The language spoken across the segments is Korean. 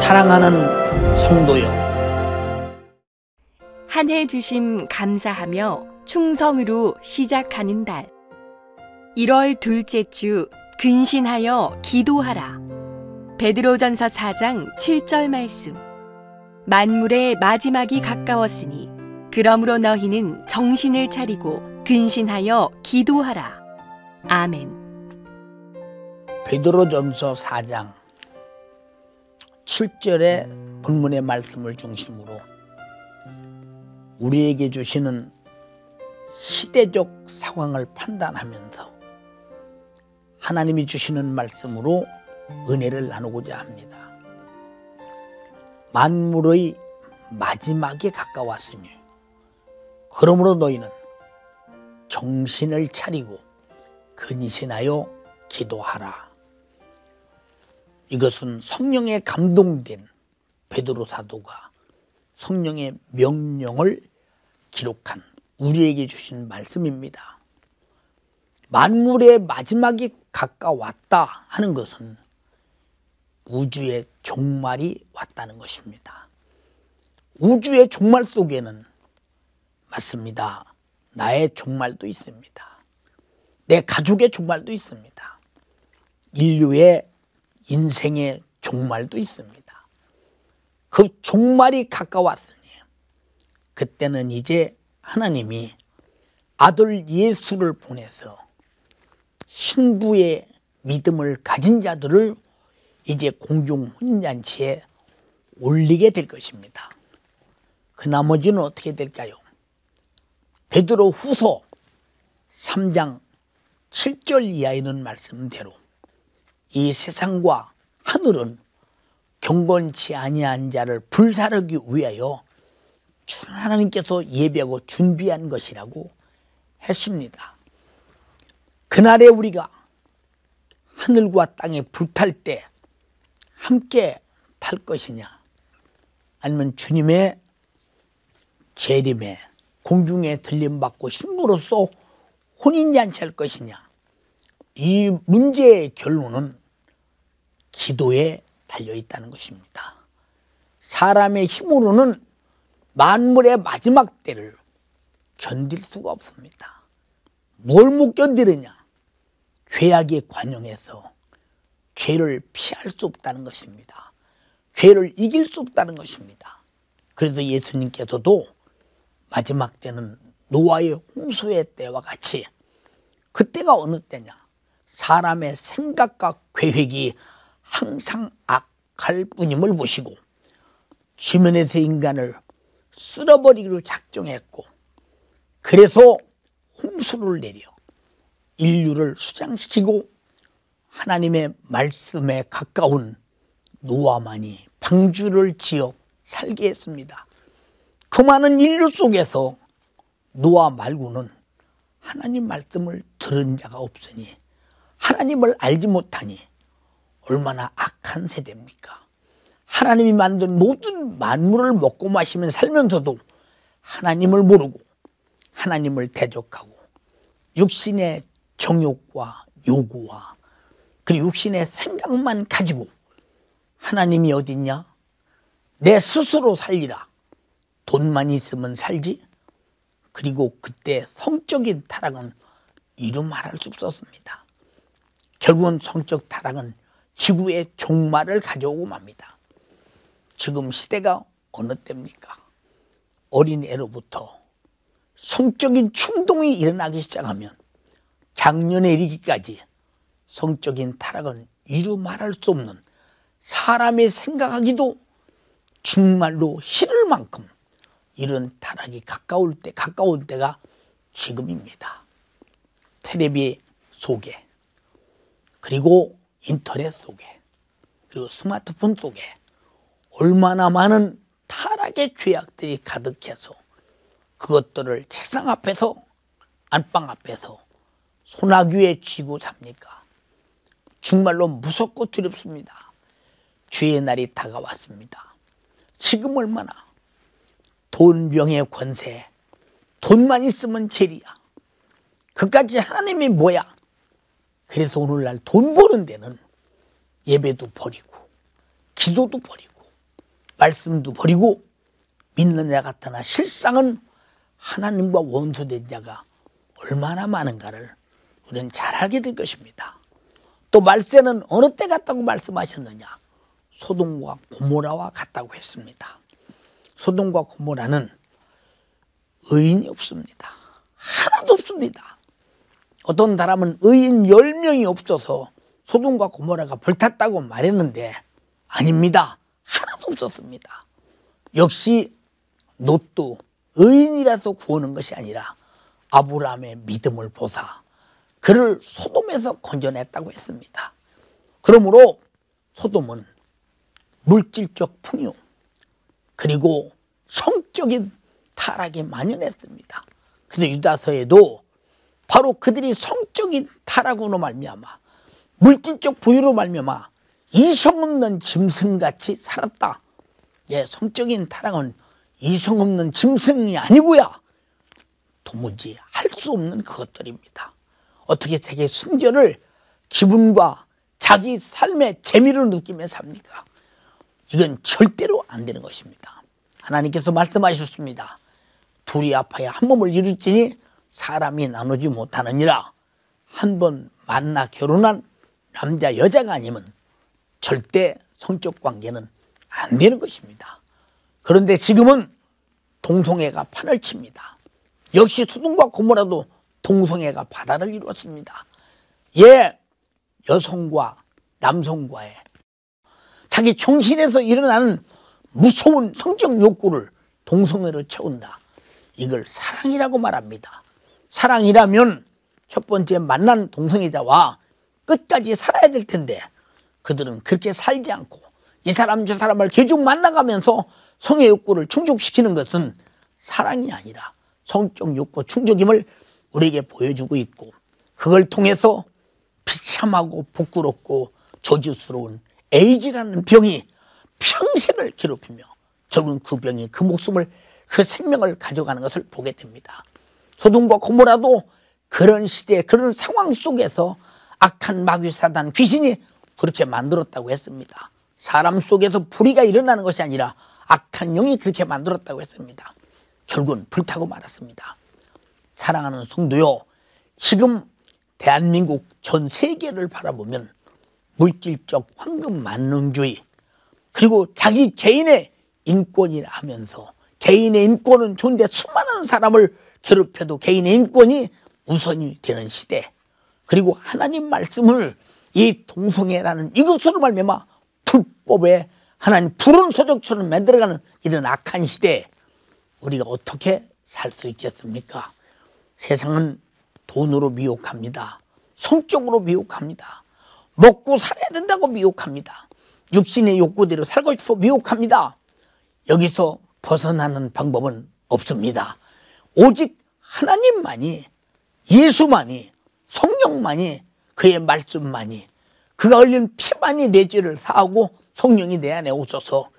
사랑하는 성도여, 한 해 주심 감사하며 충성으로 시작하는 달 1월 둘째 주 근신하여 기도하라. 베드로전서 4장 7절 말씀. 만물의 마지막이 가까웠으니 그러므로 너희는 정신을 차리고 근신하여 기도하라. 아멘. 베드로전서 4장 7절의 본문의 말씀을 중심으로 우리에게 주시는 시대적 상황을 판단하면서 하나님이 주시는 말씀으로 은혜를 나누고자 합니다. 만물의 마지막에 가까웠으니 그러므로 너희는 정신을 차리고 근신하여 기도하라. 이것은 성령에 감동된 베드로 사도가 성령의 명령을 기록한 우리에게 주신 말씀입니다. 만물의 마지막이 가까웠다 하는 것은 우주의 종말이 왔다는 것입니다. 우주의 종말 속에는 맞습니다. 나의 종말도 있습니다. 내 가족의 종말도 있습니다. 인류의 인생의 종말도 있습니다. 그 종말이 가까웠으니 그때는 이제 하나님이 아들 예수를 보내서 신부의 믿음을 가진 자들을 이제 공중 혼인잔치에 올리게 될 것입니다. 그 나머지는 어떻게 될까요? 베드로 후서 3장 7절 이하에 있는 말씀대로 이 세상과 하늘은 경건치 아니한 자를 불사르기 위하여 하나님께서 예비하고 준비한 것이라고 했습니다. 그날에 우리가 하늘과 땅에 불탈 때 함께 탈 것이냐, 아니면 주님의 재림에 공중에 들림받고 신부로서 혼인잔치할 것이냐, 이 문제의 결론은 기도에 달려있다는 것입니다. 사람의 힘으로는 만물의 마지막 때를 견딜 수가 없습니다. 뭘 못 견디느냐? 죄악의 관용에서 죄를 피할 수 없다는 것입니다. 죄를 이길 수 없다는 것입니다. 그래서 예수님께서도 마지막 때는 노아의 홍수의 때와 같이, 그때가 어느 때냐? 사람의 생각과 계획이 항상 악할 뿐임을 보시고 지면에서 인간을 쓸어버리기로 작정했고, 그래서 홍수를 내려 인류를 수장시키고 하나님의 말씀에 가까운 노아만이 방주를 지어 살게 했습니다. 그 많은 인류 속에서 노아 말고는 하나님 말씀을 들은 자가 없으니, 하나님을 알지 못하니 얼마나 악한 세대입니까? 하나님이 만든 모든 만물을 먹고 마시며 살면서도 하나님을 모르고 하나님을 대적하고 육신의 정욕과 요구와 그리고 육신의 생각만 가지고 하나님이 어딨냐? 내 스스로 살리라. 돈만 있으면 살지. 그리고 그때 성적인 타락은 이루 말할 수 없었습니다. 결국은 성적 타락은 지구의 종말을 가져오고 맙니다. 지금 시대가 어느 때입니까? 어린애로부터 성적인 충동이 일어나기 시작하면 장년에 이르기까지 성적인 타락은 이루 말할 수 없는, 사람이 생각하기도 정말로 싫을 만큼 이런 타락이 가까운 때가 지금입니다. 텔레비 속에, 그리고 인터넷 속에, 그리고 스마트폰 속에 얼마나 많은 타락의 죄악들이 가득해서 그것들을 책상 앞에서, 안방 앞에서 소나귀에 쥐고 삽니까? 정말로 무섭고 두렵습니다. 죄의 날이 다가왔습니다. 지금 얼마나 돈병의 권세, 돈만 있으면 죄리야. 그까지 하나님이 뭐야? 그래서 오늘날 돈 버는 데는 예배도 버리고 기도도 버리고 말씀도 버리고 믿는 자 같으나 실상은 하나님과 원수된 자가 얼마나 많은가를 우리는 잘 알게 될 것입니다. 또 말세는 어느 때 같다고 말씀하셨느냐? 소돔과 고모라와 같다고 했습니다. 소돔과 고모라는 의인이 없습니다. 하나도 없습니다. 어떤 사람은 의인 10명이 없어서 소돔과 고모라가 불탔다고 말했는데 아닙니다. 하나도 없었습니다. 역시 롯도 의인이라서 구하는 것이 아니라 아브라함의 믿음을 보사 그를 소돔에서 건져냈다고 했습니다. 그러므로 소돔은 물질적 풍요 그리고 성적인 타락이 만연했습니다. 그래서 유다서에도 바로 그들이 성적인 타락으로 말미암아 물질적 부유로 말미암아 이성 없는 짐승같이 살았다. 예, 성적인 타락은 이성 없는 짐승이 아니고요, 도무지 할 수 없는 그것들입니다. 어떻게 자기 순전을 기분과 자기 삶의 재미로 느끼며 삽니까? 이건 절대로 안 되는 것입니다. 하나님께서 말씀하셨습니다. 둘이 아파야 한 몸을 이룰지니 사람이 나누지 못하느니라. 한 번 만나 결혼한 남자 여자가 아니면 절대 성적 관계는 안 되는 것입니다. 그런데 지금은 동성애가 판을 칩니다. 역시 소돔과 고모라도 동성애가 바다를 이루었습니다. 예, 여성과 남성과의 자기 정신에서 일어나는 무서운 성적 욕구를 동성애로 채운다. 이걸 사랑이라고 말합니다. 사랑이라면 첫 번째 만난 동성애자와 끝까지 살아야 될 텐데 그들은 그렇게 살지 않고 이 사람 저 사람을 계속 만나가면서 성의 욕구를 충족시키는 것은 사랑이 아니라 성적 욕구 충족임을 우리에게 보여주고 있고, 그걸 통해서 비참하고 부끄럽고 저주스러운 에이즈라는 병이 평생을 괴롭히며 결국은 그 병이 그 목숨을, 그 생명을 가져가는 것을 보게 됩니다. 소돔과 고모라도 그런 시대, 그런 상황 속에서 악한 마귀 사단 귀신이 그렇게 만들었다고 했습니다. 사람 속에서 불의가 일어나는 것이 아니라 악한 영이 그렇게 만들었다고 했습니다. 결국은 불타고 말았습니다. 사랑하는 성도요, 지금 대한민국 전 세계를 바라보면 물질적 황금 만능주의, 그리고 자기 개인의 인권이라 하면서 개인의 인권은 좋은데 수많은 사람을 괴롭혀도 개인의 인권이 우선이 되는 시대, 그리고 하나님 말씀을 이 동성애라는 이것으로 말미암아 불법에 하나님 불은 소적처럼 만들어가는 이런 악한 시대에 우리가 어떻게 살 수 있겠습니까? 세상은 돈으로 미혹합니다. 성적으로 미혹합니다. 먹고 살아야 된다고 미혹합니다. 육신의 욕구대로 살고 싶어 미혹합니다. 여기서 벗어나는 방법은 없습니다. 오직 하나님만이, 예수만이, 성령만이, 그의 말씀만이, 그가 흘린 피만이 내 죄를 사하고 성령이 내 안에 오셔서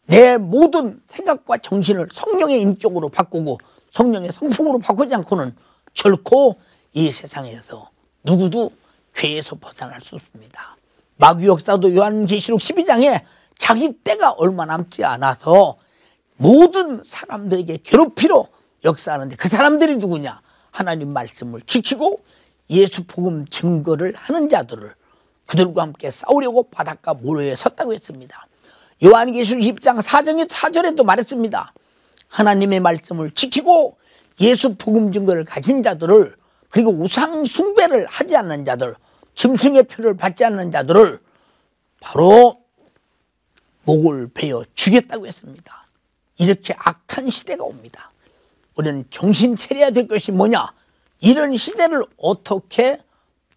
내 모든 생각과 정신을 성령의 인격으로 바꾸고 성령의 성품으로 바꾸지 않고는 결코 이 세상에서 누구도 죄에서 벗어날 수 없습니다. 마귀 역사도 요한계시록 12장에 자기 때가 얼마 남지 않아서 모든 사람들에게 괴롭히러 역사하는데, 그 사람들이 누구냐? 하나님 말씀을 지키고 예수 복음 증거를 하는 자들을, 그들과 함께 싸우려고 바닷가 모래에 섰다고 했습니다. 요한계시록 10장 4절에도 말했습니다. 하나님의 말씀을 지키고 예수 복음 증거를 가진 자들을, 그리고 우상 숭배를 하지 않는 자들, 짐승의 표를 받지 않는 자들을 바로 목을 베어 죽였다고 했습니다. 이렇게 악한 시대가 옵니다. 우리는 정신 차려야 될 것이 뭐냐? 이런 시대를 어떻게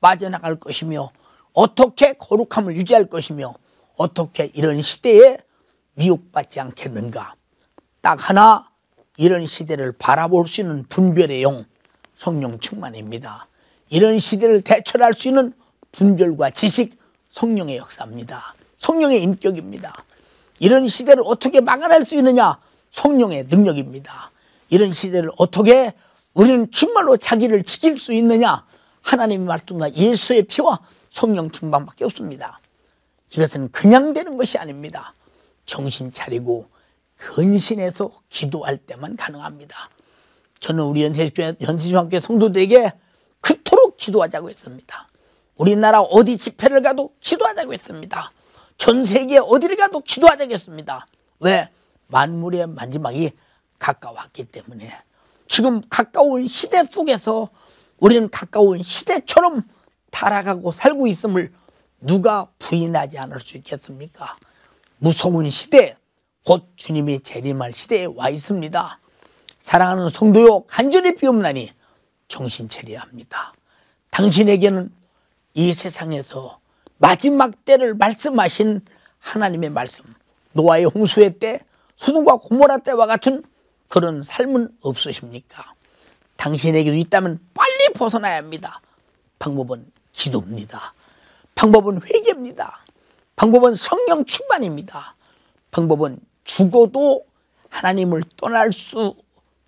빠져나갈 것이며, 어떻게 거룩함을 유지할 것이며, 어떻게 이런 시대에 미혹받지 않겠는가? 딱 하나, 이런 시대를 바라볼 수 있는 분별의 영, 성령 충만입니다. 이런 시대를 대처할 수 있는 분별과 지식, 성령의 역사입니다. 성령의 인격입니다. 이런 시대를 어떻게 막아낼 수 있느냐? 성령의 능력입니다. 이런 시대를 어떻게 우리는 정말로 자기를 지킬 수 있느냐? 하나님의 말씀과 예수의 피와 성령 충만밖에 없습니다. 이것은 그냥 되는 것이 아닙니다. 정신 차리고 근신해서 기도할 때만 가능합니다. 저는 우리 연세중학교 성도들에게 그토록 기도하자고 했습니다. 우리나라 어디 집회를 가도 기도하자고 했습니다. 전 세계 어디를 가도 기도하자고 했습니다. 왜? 만물의 마지막이 가까웠기 때문에. 지금 가까운 시대 속에서 우리는 가까운 시대처럼 살아가고 살고 있음을 누가 부인하지 않을 수 있겠습니까? 무서운 시대, 곧 주님이 재림할 시대에 와 있습니다. 사랑하는 성도요, 간절히 비옵나니 정신 차려야 합니다. 당신에게는 이 세상에서 마지막 때를 말씀하신 하나님의 말씀, 노아의 홍수의 때, 소돔과 고모라 때와 같은 그런 삶은 없으십니까? 당신에게도 있다면 빨리 벗어나야 합니다. 방법은 기도입니다. 방법은 회개입니다. 방법은 성령 충만입니다. 방법은 죽어도 하나님을 떠날 수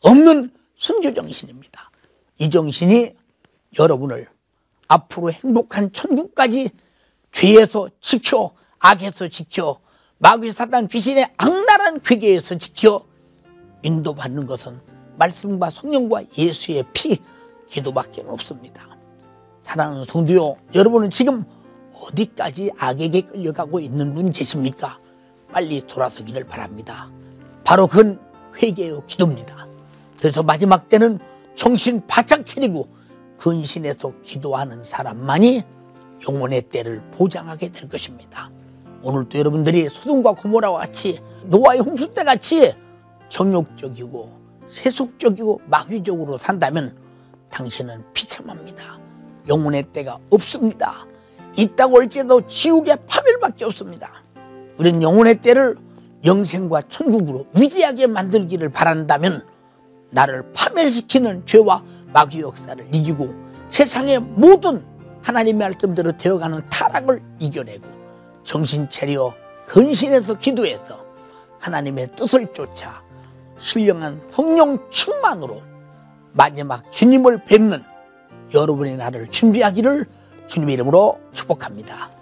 없는 순교 정신입니다. 이 정신이 여러분을 앞으로 행복한 천국까지 죄에서 지켜, 악에서 지켜, 마귀 사단 귀신의 악랄한 괴계에서 지켜 인도받는 것은 말씀과 성령과 예수의 피, 기도밖에 없습니다. 사랑하는 성도요, 여러분은 지금 어디까지 악에게 끌려가고 있는 분 계십니까? 빨리 돌아서기를 바랍니다. 바로 그건 회개요 기도입니다. 그래서 마지막 때는 정신 바짝 차리고 근신해서 기도하는 사람만이 영혼의 때를 보장하게 될 것입니다. 오늘도 여러분들이 소돔과 고모라와 같이 노아의 홍수 때 같이 정욕적이고 세속적이고 마귀적으로 산다면 당신은 비참합니다. 영혼의 때가 없습니다. 있다고 할지라도 지옥의 파멸밖에 없습니다. 우리는 영혼의 때를 영생과 천국으로 위대하게 만들기를 바란다면 나를 파멸시키는 죄와 마귀 역사를 이기고 세상의 모든 하나님의 말씀대로 되어가는 타락을 이겨내고 정신 차려 근신해서 기도해서 하나님의 뜻을 쫓아 신령한 성령 충만으로 마지막 주님을 뵙는 여러분의 날을 준비하기를 주님의 이름으로 축복합니다.